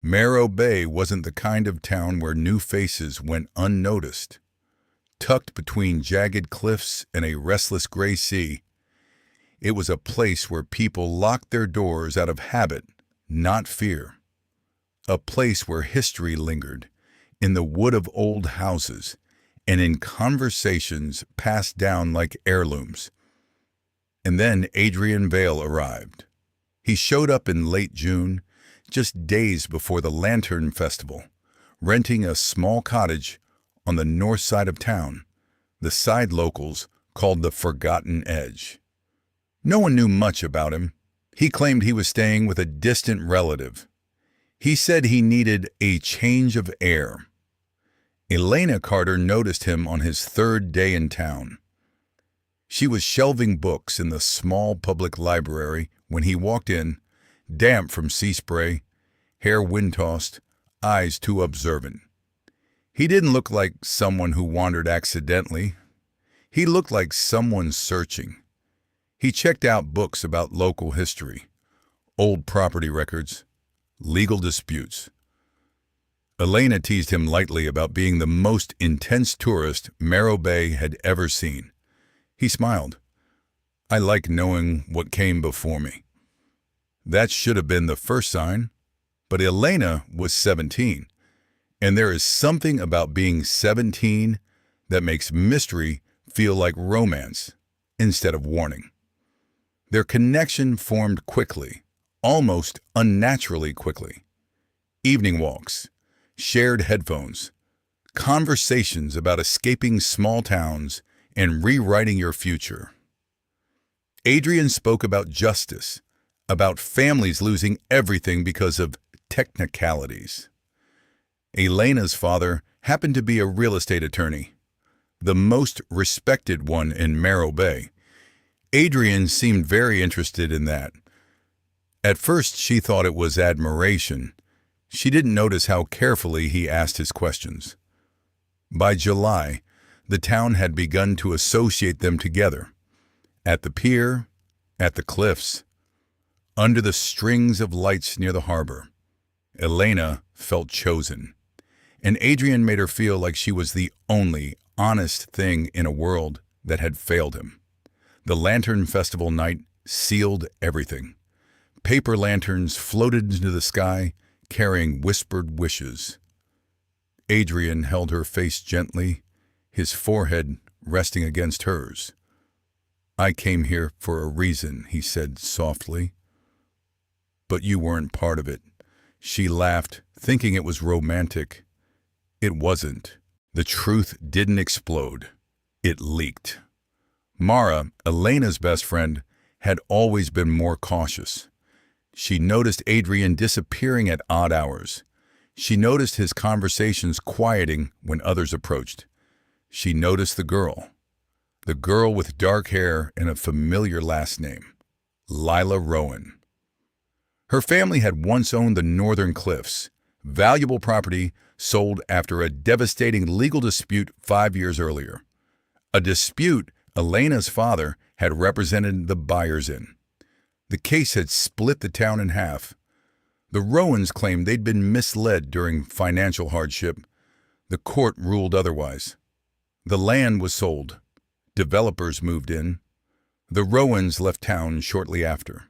Marrow Bay wasn't the kind of town where new faces went unnoticed. Tucked between jagged cliffs and a restless gray sea, it was a place where people locked their doors out of habit, not fear. A place where history lingered, in the wood of old houses, and in conversations passed down like heirlooms. And then Adrian Vale arrived. He showed up in late June, just days before the Lantern Festival, renting a small cottage on the north side of town, the side locals called the Forgotten Edge. No one knew much about him. He claimed he was staying with a distant relative. He said he needed a change of air. Elena Carter noticed him on his third day in town. She was shelving books in the small public library when he walked in, damp from sea spray, hair wind-tossed, eyes too observant. He didn't look like someone who wandered accidentally. He looked like someone searching. He checked out books about local history, old property records, legal disputes. Elena teased him lightly about being the most intense tourist Marrow Bay had ever seen. He smiled. "I like knowing what came before me." That should have been the first sign, but Elena was 17, and there is something about being 17 that makes mystery feel like romance instead of warning. Their connection formed quickly, almost unnaturally quickly. Evening walks, shared headphones, conversations about escaping small towns and rewriting your future. Adrian spoke about justice, about families losing everything because of technicalities. Elena's father happened to be a real estate attorney, the most respected one in Marrow Bay. Adrian seemed very interested in that. At first, she thought it was admiration. She didn't notice how carefully he asked his questions. By July, the town had begun to associate them together. At the pier, at the cliffs, under the strings of lights near the harbor. Elena felt chosen, and Adrian made her feel like she was the only honest thing in a world that had failed him. The Lantern Festival night sealed everything. Paper lanterns floated into the sky, carrying whispered wishes. Adrian held her face gently, his forehead resting against hers. "I came here for a reason," he said softly. "But you weren't part of it." She laughed, thinking it was romantic. It wasn't. The truth didn't explode. It leaked. Mara, Elena's best friend, had always been more cautious. She noticed Adrian disappearing at odd hours. She noticed his conversations quieting when others approached. She noticed the girl with dark hair and a familiar last name, Lila Rowan. Her family had once owned the Northern Cliffs, valuable property sold after a devastating legal dispute 5 years earlier. A dispute Elena's father had represented the buyers in. The case had split the town in half. The Rowans claimed they'd been misled during financial hardship. The court ruled otherwise. The land was sold. Developers moved in. The Rowans left town shortly after.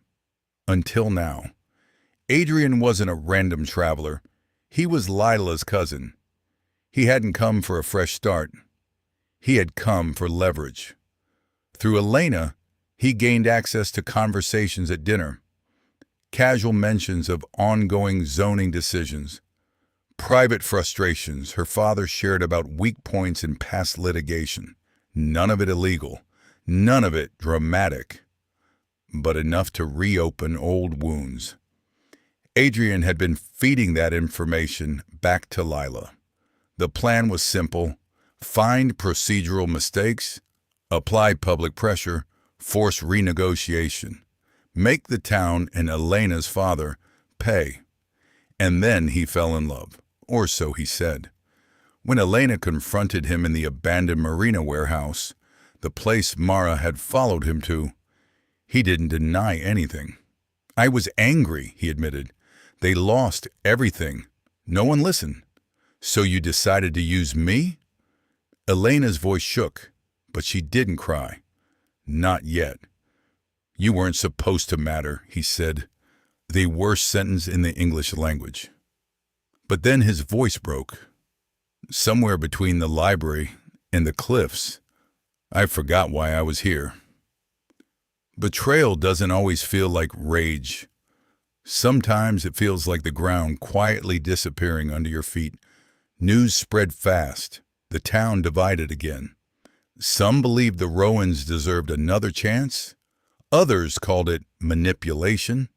Until now. Adrian wasn't a random traveler. He was Lila's cousin. He hadn't come for a fresh start. He had come for leverage. Through Elena, he gained access to conversations at dinner, casual mentions of ongoing zoning decisions, private frustrations her father shared about weak points in past litigation. None of it illegal, none of it dramatic, but enough to reopen old wounds. Adrian had been feeding that information back to Lila. The plan was simple: find procedural mistakes, apply public pressure, force renegotiation, make the town and Elena's father pay. And then he fell in love, or so he said. When Elena confronted him in the abandoned marina warehouse, the place Mara had followed him to, he didn't deny anything. "I was angry," he admitted. They lost everything. No one listened. So you decided to use me? Elena's voice shook, but she didn't cry. Not yet. You weren't supposed to matter, he said, the worst sentence in the English language. But then his voice broke. Somewhere between the library and the cliffs, I forgot why I was here. Betrayal doesn't always feel like rage. Sometimes it feels like the ground quietly disappearing under your feet. News spread fast. The town divided again. Some believed the Rowans deserved another chance. Others called it manipulation.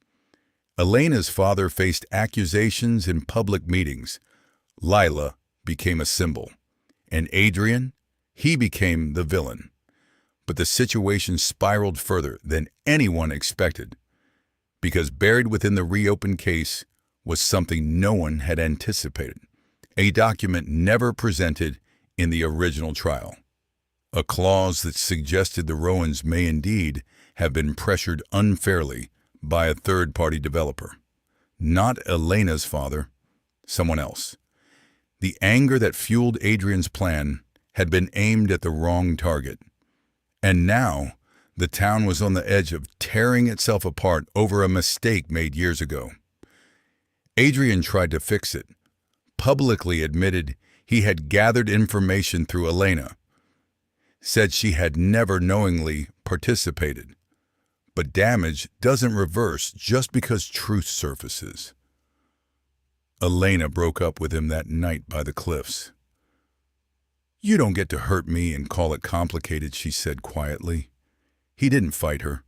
Elena's father faced accusations in public meetings. Lila became a symbol. And Adrian, he became the villain. But the situation spiraled further than anyone expected, because buried within the reopened case was something no one had anticipated, a document never presented in the original trial, a clause that suggested the Rowans may indeed have been pressured unfairly by a third-party developer. Not Elena's father, someone else. The anger that fueled Adrian's plan had been aimed at the wrong target. And now, the town was on the edge of tearing itself apart over a mistake made years ago. Adrian tried to fix it, publicly admitted he had gathered information through Elena, said she had never knowingly participated. But damage doesn't reverse just because truth surfaces. Elena broke up with him that night by the cliffs. You don't get to hurt me and call it complicated, she said quietly. He didn't fight her.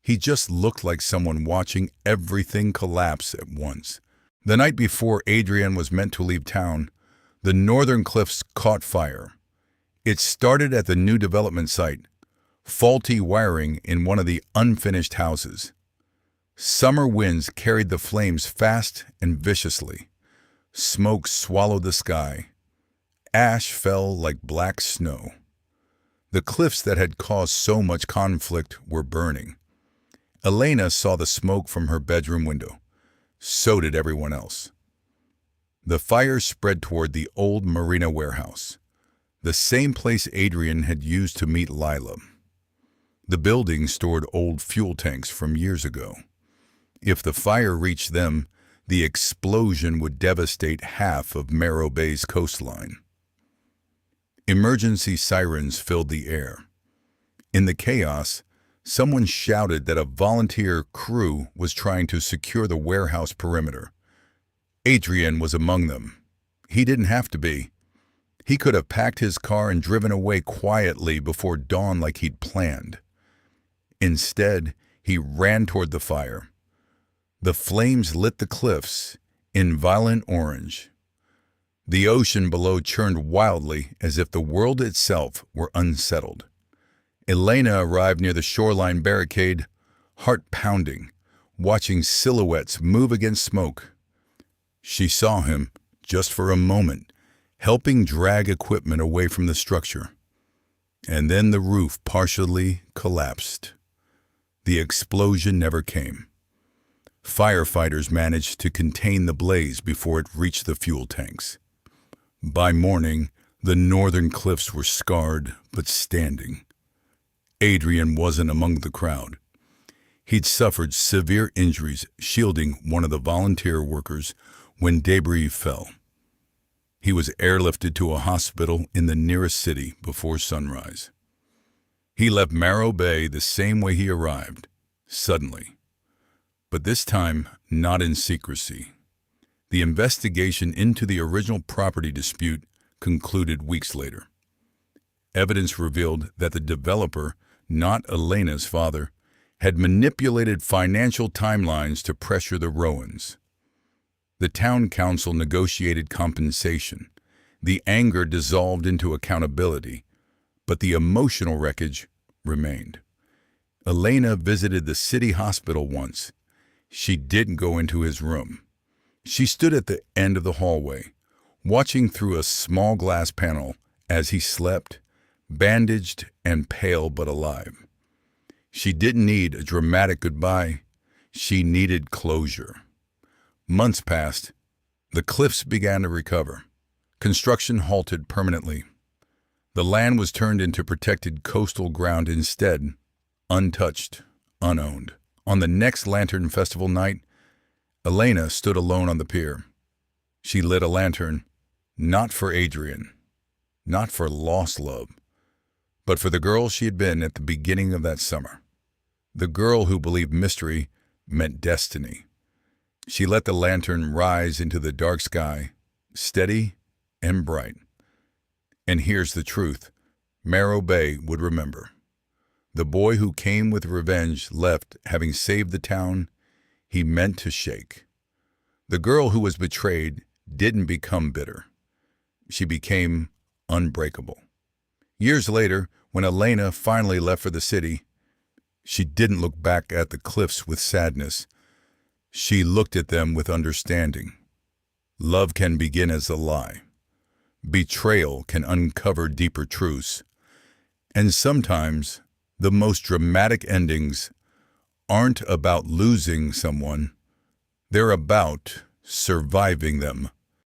He just looked like someone watching everything collapse at once. The night before Adrian was meant to leave town, the northern cliffs caught fire. It started at the new development site, faulty wiring in one of the unfinished houses. Summer winds carried the flames fast and viciously. Smoke swallowed the sky. Ash fell like black snow. The cliffs that had caused so much conflict were burning. Elena saw the smoke from her bedroom window. So did everyone else. The fire spread toward the old marina warehouse, the same place Adrian had used to meet Lila. The building stored old fuel tanks from years ago. If the fire reached them, the explosion would devastate half of Marrow Bay's coastline. Emergency sirens filled the air. In the chaos, someone shouted that a volunteer crew was trying to secure the warehouse perimeter. Adrian was among them. He didn't have to be. He could have packed his car and driven away quietly before dawn like he'd planned. Instead, he ran toward the fire. The flames lit the cliffs in violent orange. The ocean below churned wildly as if the world itself were unsettled. Elena arrived near the shoreline barricade, heart pounding, watching silhouettes move against smoke. She saw him, just for a moment, helping drag equipment away from the structure. And then the roof partially collapsed. The explosion never came. Firefighters managed to contain the blaze before it reached the fuel tanks. By morning, the northern cliffs were scarred but standing. Adrian wasn't among the crowd. He'd suffered severe injuries shielding one of the volunteer workers when debris fell. He was airlifted to a hospital in the nearest city before sunrise. He left Marrow Bay the same way he arrived, suddenly. But this time, not in secrecy. The investigation into the original property dispute concluded weeks later. Evidence revealed that the developer, not Elena's father, had manipulated financial timelines to pressure the Rowans. The town council negotiated compensation. The anger dissolved into accountability, but the emotional wreckage remained. Elena visited the city hospital once. She didn't go into his room. She stood at the end of the hallway, watching through a small glass panel as he slept, bandaged and pale but alive. She didn't need a dramatic goodbye. She needed closure. Months passed. The cliffs began to recover. Construction halted permanently. The land was turned into protected coastal ground instead, untouched, unowned. On the next Lantern Festival night, Elena stood alone on the pier. She lit a lantern, not for Adrian, not for lost love, but for the girl she had been at the beginning of that summer. The girl who believed mystery meant destiny. She let the lantern rise into the dark sky, steady and bright. And here's the truth Marrow Bay would remember. The boy who came with revenge left having saved the town he meant to shake. The girl who was betrayed didn't become bitter. She became unbreakable. Years later, when Elena finally left for the city, she didn't look back at the cliffs with sadness. She looked at them with understanding. Love can begin as a lie. Betrayal can uncover deeper truths. And sometimes the most dramatic endings aren't about losing someone. They're about surviving them.